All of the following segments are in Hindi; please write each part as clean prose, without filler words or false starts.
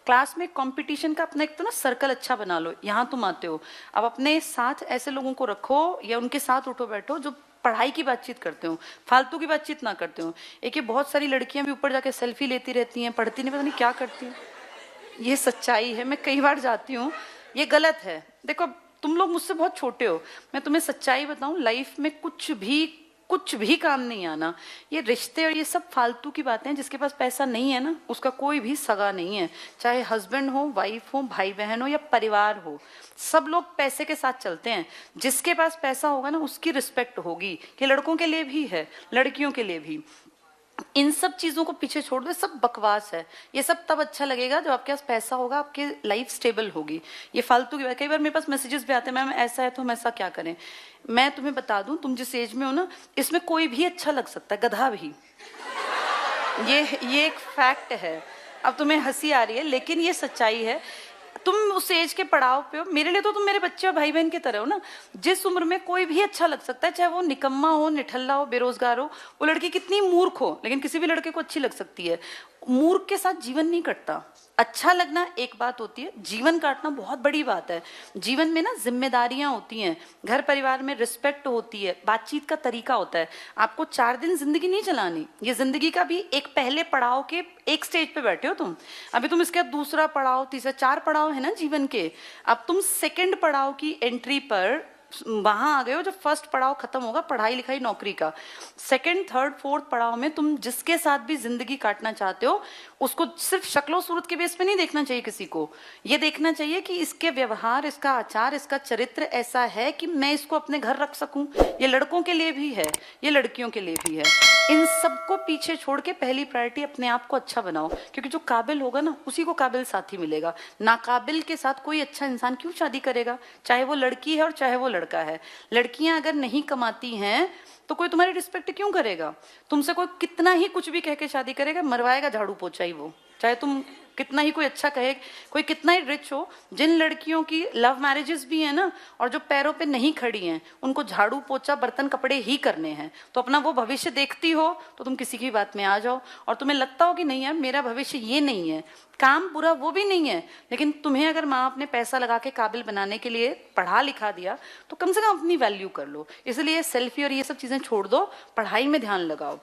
क्लास में कंपटीशन का अपना एक तो ना सर्कल अच्छा बना लो। यहाँ तुम आते हो, अब अपने साथ ऐसे लोगों को रखो या उनके साथ उठो बैठो जो पढ़ाई की बातचीत करते हो, फालतू की बातचीत ना करते हो। एक ये बहुत सारी लड़कियां भी ऊपर जाके सेल्फी लेती रहती हैं, पढ़ती नहीं, पता नहीं क्या करती हैं। ये सच्चाई है, मैं कई बार जाती हूँ, ये गलत है। देखो तुम लोग मुझसे बहुत छोटे हो, मैं तुम्हें सच्चाई बताऊं, लाइफ में कुछ भी काम नहीं आना। ये रिश्ते और ये सब फालतू की बातें हैं। जिसके पास पैसा नहीं है ना, उसका कोई भी सगा नहीं है, चाहे हस्बैंड हो, वाइफ हो, भाई बहन हो या परिवार हो, सब लोग पैसे के साथ चलते हैं। जिसके पास पैसा होगा ना, उसकी रिस्पेक्ट होगी। कि लड़कों के लिए भी है, लड़कियों के लिए भी। इन सब चीजों को पीछे छोड़ दो, सब बकवास है। ये सब तब अच्छा लगेगा जब आपके पास पैसा होगा, आपकी लाइफ स्टेबल होगी। ये फालतू की बात। कई बार मेरे पास मैसेजेस भी आते हैं, मैम ऐसा है तो हम ऐसा क्या करें। मैं तुम्हें बता दूं, तुम जिस एज में हो ना, इसमें कोई भी अच्छा लग सकता है, गधा भी। ये एक फैक्ट है। अब तुम्हें हंसी आ रही है, लेकिन ये सच्चाई है। तुम उस एज के पड़ाव पे हो, मेरे लिए तो तुम मेरे बच्चे और भाई बहन की तरह हो ना। जिस उम्र में कोई भी अच्छा लग सकता है, चाहे वो निकम्मा हो, निठल्ला हो, बेरोजगार हो, वो लड़की कितनी मूर्ख हो, लेकिन किसी भी लड़के को अच्छी लग सकती है। मूर्ख के साथ जीवन नहीं कटता। अच्छा लगना एक बात होती है, जीवन काटना बहुत बड़ी बात है। जीवन में ना जिम्मेदारियां होती हैं, घर परिवार में रिस्पेक्ट होती है, बातचीत का तरीका होता है। आपको 4 दिन जिंदगी नहीं चलानी, ये जिंदगी का भी एक पहले पड़ाव के एक स्टेज पे बैठे हो तुम। अभी तुम इसके दूसरा पड़ाव, तीसरा, 4 पड़ाव है ना जीवन के। अब तुम सेकंड पड़ाव की एंट्री पर वहां आ गए हो, जब फर्स्ट पड़ाव खत्म होगा पढ़ाई लिखाई नौकरी का। सेकंड, थर्ड, फोर्थ पड़ाव में तुम जिसके साथ भी जिंदगी काटना चाहते हो, उसको सिर्फ शक्लो सूरत के बेस पे नहीं देखना चाहिए किसी को। ये देखना चाहिए कि इसके व्यवहार, इसका आचार, इसका चरित्र ऐसा है कि मैं इसको अपने घर रख सकूं। ये लड़कों के लिए भी है, ये लड़कियों के लिए भी है। इन सबको पीछे छोड़ के पहली प्रायोरिटी अपने आप को अच्छा बनाओ, क्योंकि जो काबिल होगा ना, उसी को काबिल साथी मिलेगा। नाकाबिल के साथ कोई अच्छा इंसान क्यों शादी करेगा, चाहे वो लड़की है और चाहे वो लड़का है। लड़कियां अगर नहीं कमाती हैं तो कोई तुम्हारी रिस्पेक्ट क्यों करेगा। तुमसे कोई कितना ही कुछ भी कह के शादी करेगा, मरवाएगा झाड़ू पोछा ही वो, चाहे तुम कितना ही कोई अच्छा कहे, कोई कितना ही रिच हो। जिन लड़कियों की लव मैरिजेस भी हैं ना, और जो पैरों पे नहीं खड़ी हैं, उनको झाड़ू पोछा बर्तन कपड़े ही करने हैं। तो अपना वो भविष्य देखती हो तो तुम किसी की बात में आ जाओ, और तुम्हें लगता हो कि नहीं यार मेरा भविष्य ये नहीं है, काम बुरा वो भी नहीं है, लेकिन तुम्हें अगर माँ बाप ने पैसा लगा के काबिल बनाने के लिए पढ़ा लिखा दिया, तो कम से कम अपनी वैल्यू कर लो। इसलिए सेल्फी और ये सब चीजें छोड़ दो, पढ़ाई में ध्यान लगाओ।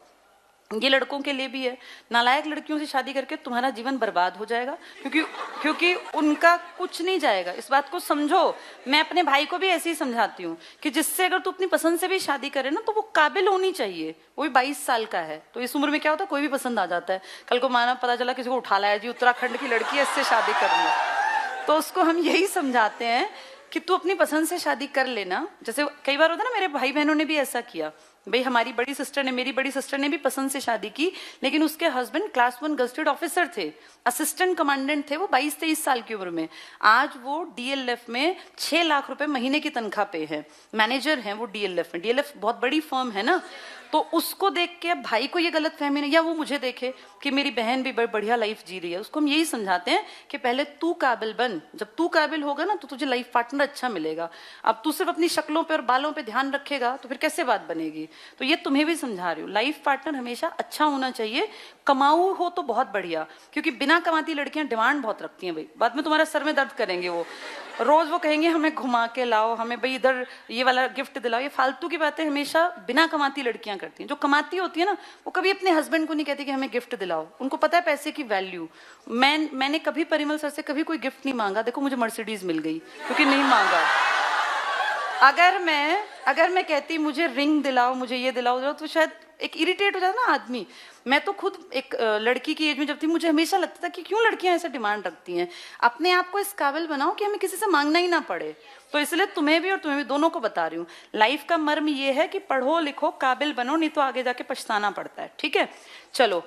ये लड़कों के लिए भी है। नालायक लड़कियों से शादी करके तुम्हारा जीवन बर्बाद हो जाएगा, क्योंकि उनका कुछ नहीं जाएगा। इस बात को समझो। मैं अपने भाई को भी ऐसे ही समझाती हूँ कि जिससे अगर तू अपनी पसंद से भी शादी करे ना, तो वो काबिल होनी चाहिए। वो भी 22 साल का है, तो इस उम्र में क्या होता है, कोई भी पसंद आ जाता है। कल को माना पता चला किसी को उठा लाया, जी उत्तराखंड की लड़की है, इससे शादी करनी, तो उसको हम यही समझाते हैं कि तू अपनी पसंद से शादी कर लेना। जैसे कई बार होता है ना, मेरे भाई बहनों ने भी ऐसा किया। भाई हमारी बड़ी सिस्टर ने, मेरी बड़ी सिस्टर ने भी पसंद से शादी की, लेकिन उसके हस्बैंड क्लास 1 गजटेड ऑफिसर थे, असिस्टेंट कमांडेंट थे वो 22-23 साल की उम्र में। आज वो डीएलएफ में 6 लाख रुपए महीने की तनख्वाह पे है, मैनेजर हैं वो डीएलएफ में। डीएलएफ बहुत बड़ी फर्म है ना। तो उसको देख के अब भाई को ये गलत फहमी नहीं, या वो मुझे देखे कि मेरी बहन भी बढ़िया लाइफ जी रही है। उसको हम यही समझाते हैं कि पहले तू काबिल बन, जब तू काबिल होगा ना, तो तुझे लाइफ पार्टनर अच्छा मिलेगा। अब तू सिर्फ अपनी शक्लों पे और बालों पे ध्यान रखेगा तो फिर कैसे बात बनेगी। तो ये तुम्हें भी समझा रही हूँ, लाइफ पार्टनर हमेशा अच्छा होना चाहिए। कमाऊ हो तो बहुत बढ़िया, क्योंकि बिना कमाती लड़कियां डिमांड बहुत रखती हैं भाई, बाद में तुम्हारा सर में दर्द करेंगे। वो रोज वो कहेंगे हमें घुमा के लाओ, हमें भाई इधर ये वाला गिफ्ट दिलाओ। ये फालतू की बातें हमेशा बिना कमाती लड़कियां करती हैं। जो कमाती होती है ना, वो कभी अपने हस्बैंड को नहीं कहती कि हमें गिफ्ट दिलाओ। उनको पता है पैसे की वैल्यू। मैंने कभी परिमल सर से कभी कोई गिफ्ट नहीं मांगा। देखो मुझे मर्सिडीज मिल गई, क्योंकि नहीं मांगा। अगर मैं कहती मुझे रिंग दिलाओ, मुझे ये दिलाओ, तो शायद एक इरिटेट हो जाता ना आदमी। मैं तो खुद एक लड़की की एज में जब थी, मुझे हमेशा लगता था कि क्यों लड़कियां ऐसे डिमांड रखती हैं। अपने आप को इस काबिल बनाओ कि हमें किसी से मांगना ही ना पड़े। तो इसलिए तुम्हें भी और तुम्हें भी, दोनों को बता रही हूँ, लाइफ का मर्म ये है कि पढ़ो लिखो, काबिल बनो, नहीं तो आगे जाके पछताना पड़ता है। ठीक है, चलो।